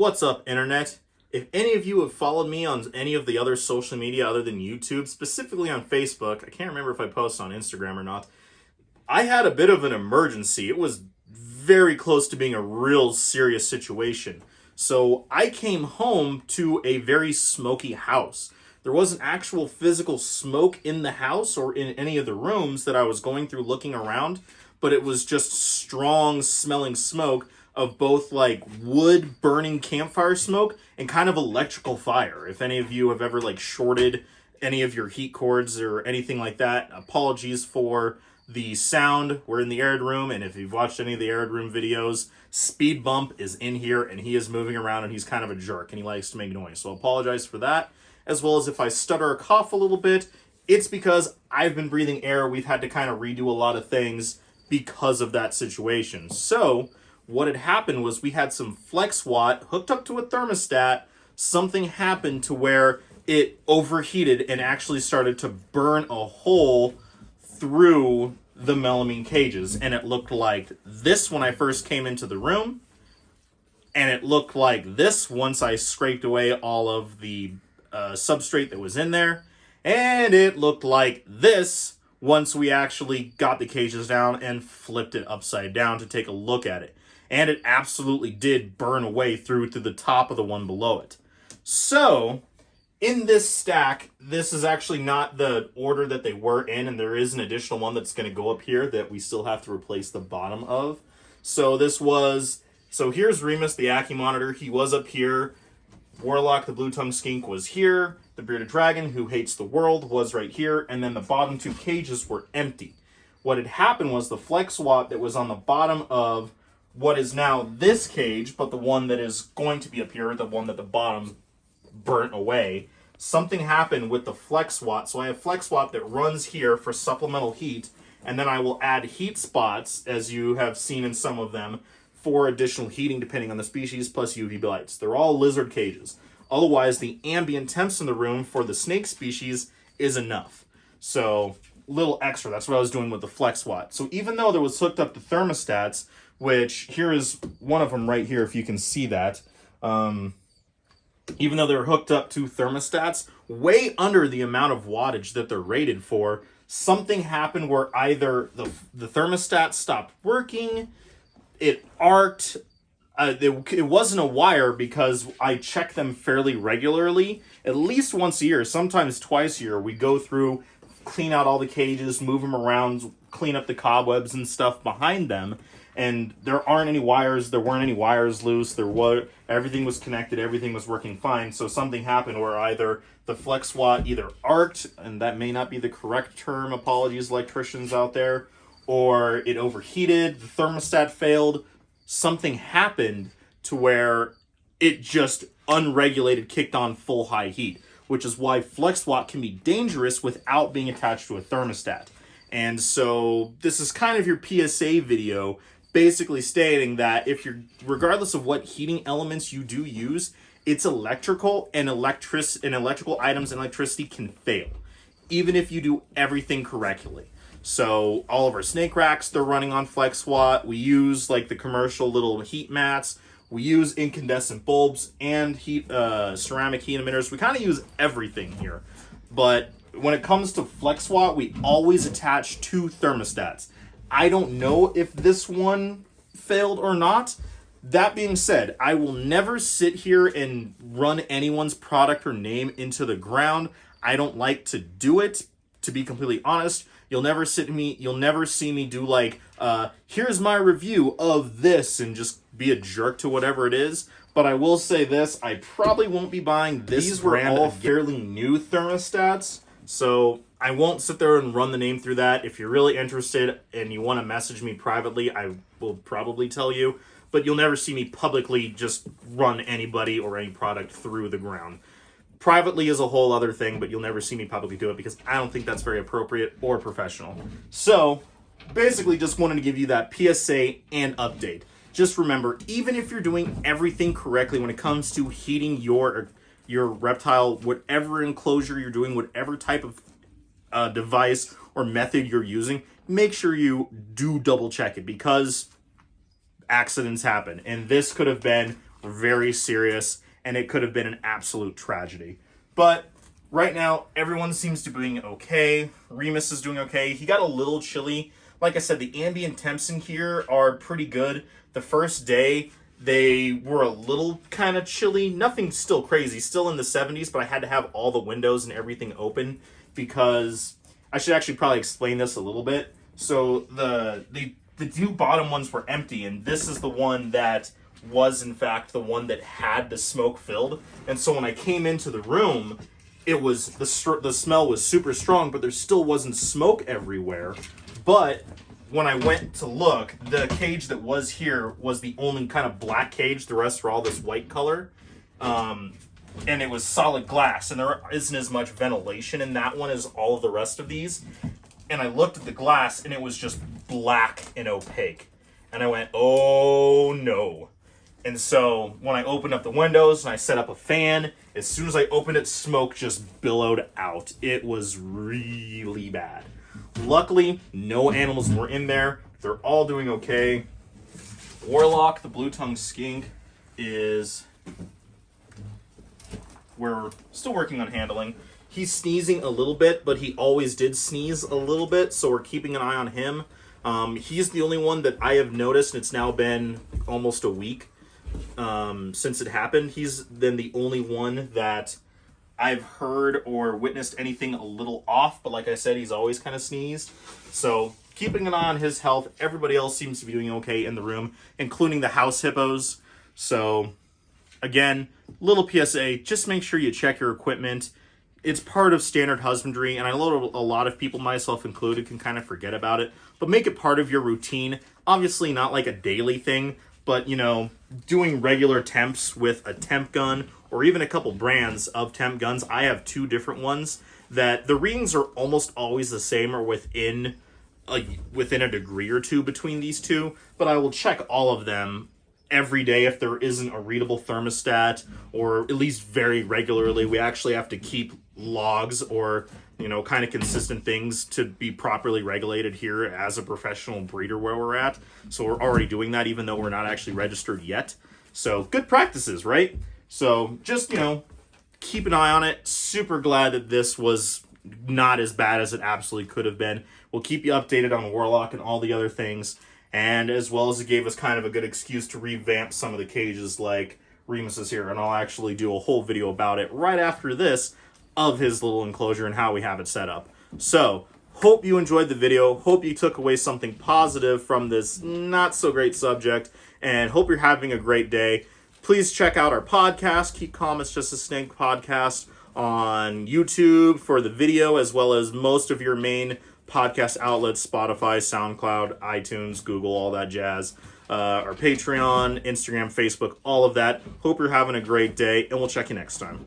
What's up, Internet? If any of you have followed me on any of the other social media other than YouTube, specifically on Facebook, I can't remember if I posted on Instagram or not, I had a bit of an emergency. It was very close to being a real serious situation. So I came home to a very smoky house. There wasn't actual physical smoke in the house or in any of the rooms that I was going through looking around, but it was just strong smelling smoke of both like wood burning campfire smoke and kind of electrical fire. If any of you have ever like shorted any of your heat cords or anything like that, apologies for the sound. We're in the aired room, and if you've watched any of the aired room videos, Speed Bump is in here and he is moving around and he's kind of a jerk and he likes to make noise. So apologize for that. As well as if I stutter or cough a little bit, it's because I've been breathing air. We've had to kind of redo a lot of things because of that situation. So what had happened was we had some flex watt hooked up to a thermostat. Something happened to where it overheated and actually started to burn a hole through the melamine cages. And it looked like this when I first came into the room. And it looked like this once I scraped away all of the substrate that was in there. And it looked like this once we actually got the cages down and flipped it upside down to take a look at it. And it absolutely did burn away through to the top of the one below it. So, in this stack, this is actually not the order that they were in, and there is an additional one that's going to go up here that we still have to replace the bottom of. So here's Remus, the Aki monitor. He was up here. Warlock, the blue-tongued skink, was here. The bearded dragon, who hates the world, was right here. And then the bottom two cages were empty. What had happened was the flex watt that was on the bottom of what is now this cage, but the one that is going to be up here, the one that the bottom burnt away, something happened with the flex watt. So I have flex watt that runs here for supplemental heat, and then I will add heat spots, as you have seen in some of them, for additional heating depending on the species, plus UV lights. They're all lizard cages. Otherwise, the ambient temps in the room for the snake species is enough. So, little extra. That's what I was doing with the flex watt. So even though there was hooked up to thermostats, which here is one of them right here, if you can see that. Even though they're hooked up to thermostats, way under the amount of wattage that they're rated for, something happened where either the thermostat stopped working, it arced, it wasn't a wire because I check them fairly regularly, at least once a year, sometimes twice a year. We go through, clean out all the cages, move them around, clean up the cobwebs and stuff behind them. And there weren't any wires loose. Everything was connected, everything was working fine. So something happened where either the flex watt either arced, and that may not be the correct term, apologies electricians out there, or it overheated, the thermostat failed. Something happened to where it just unregulated kicked on full high heat, which is why flex watt can be dangerous without being attached to a thermostat. And so this is kind of your PSA video, basically stating that regardless of what heating elements you do use, it's electrical, and electrical items and electricity can fail, even if you do everything correctly. So all of our snake racks, they're running on flex watt. We use like the commercial little heat mats. We use incandescent bulbs and ceramic heat emitters. We kind of use everything here. But when it comes to flex watt, we always attach two thermostats. I don't know if this one failed or not. That being said, I will never sit here and run anyone's product or name into the ground. I don't like to do it, to be completely honest. You'll never see me do like, here's my review of this and just be a jerk to whatever it is. But I will say this, I probably won't be buying this These brand were all fairly new thermostats. So I won't sit there and run the name through that. If you're really interested and you want to message me privately, I will probably tell you. But you'll never see me publicly just run anybody or any product through the ground. Privately is a whole other thing, but you'll never see me publicly do it because I don't think that's very appropriate or professional. So basically just wanted to give you that PSA and update. Just remember, even if you're doing everything correctly when it comes to heating your reptile, whatever enclosure you're doing, whatever type of device or method you're using, make sure you do double check it because accidents happen. And this could have been very serious, and it could have been an absolute tragedy. But right now, everyone seems to be doing okay. Remus is doing okay. He got a little chilly. Like I said, the ambient temps in here are pretty good. The first day, they were a little kind of chilly. Nothing still crazy. Still in the 70s, but I had to have all the windows and everything open because I should actually probably explain this a little bit. So the two bottom ones were empty, and this is the one that was in fact the one that had the smoke filled. And so when I came into the room, it was the smell was super strong, but there still wasn't smoke everywhere. But when I went to look, the cage that was here was the only kind of black cage. The rest were all this white color. And it was solid glass, and there isn't as much ventilation in that one as all of the rest of these. And I looked at the glass, and it was just black and opaque. And I went, oh no. And so when I opened up the windows and I set up a fan, as soon as I opened it, smoke just billowed out. It was really bad. Luckily, no animals were in there. They're all doing okay. Warlock, the blue-tongued skink, we're still working on handling. He's sneezing a little bit, but he always did sneeze a little bit, so we're keeping an eye on him. He's the only one that I have noticed, and it's now been almost a week since it happened. He's then the only one that I've heard or witnessed anything a little off, but like I said, he's always kind of sneezed. So keeping an eye on his health. Everybody else seems to be doing okay in the room, including the house hippos. So again, little P.S.A, just make sure you check your equipment. It's part of standard husbandry, and I know a lot of people, myself included, can kind of forget about it, but make it part of your routine. Obviously not like a daily thing, but, you know, doing regular temps with a temp gun or even a couple brands of temp guns. I have 2 different ones that the readings are almost always the same or within a degree or 2 between these 2, but I will check all of them every day if there isn't a readable thermostat, or at least very regularly. We actually have to keep logs or, you know, kind of consistent things to be properly regulated here as a professional breeder where we're at. So we're already doing that even though we're not actually registered yet. So good practices, right? So just, you know, keep an eye on it. Super glad that this was not as bad as it absolutely could have been. We'll keep you updated on Warlock and all the other things. And as well as it gave us kind of a good excuse to revamp some of the cages like Remus is here. And I'll actually do a whole video about it right after this of his little enclosure and how we have it set up. So, hope you enjoyed the video. Hope you took away something positive from this not so great subject. And hope you're having a great day. Please check out our podcast, Keep Calm, It's Just a Snake podcast on YouTube for the video, as well as most of your main podcast outlets, Spotify, SoundCloud, iTunes, Google, all that jazz. Our Patreon, Instagram, Facebook, all of that. Hope you're having a great day, and we'll check you next time.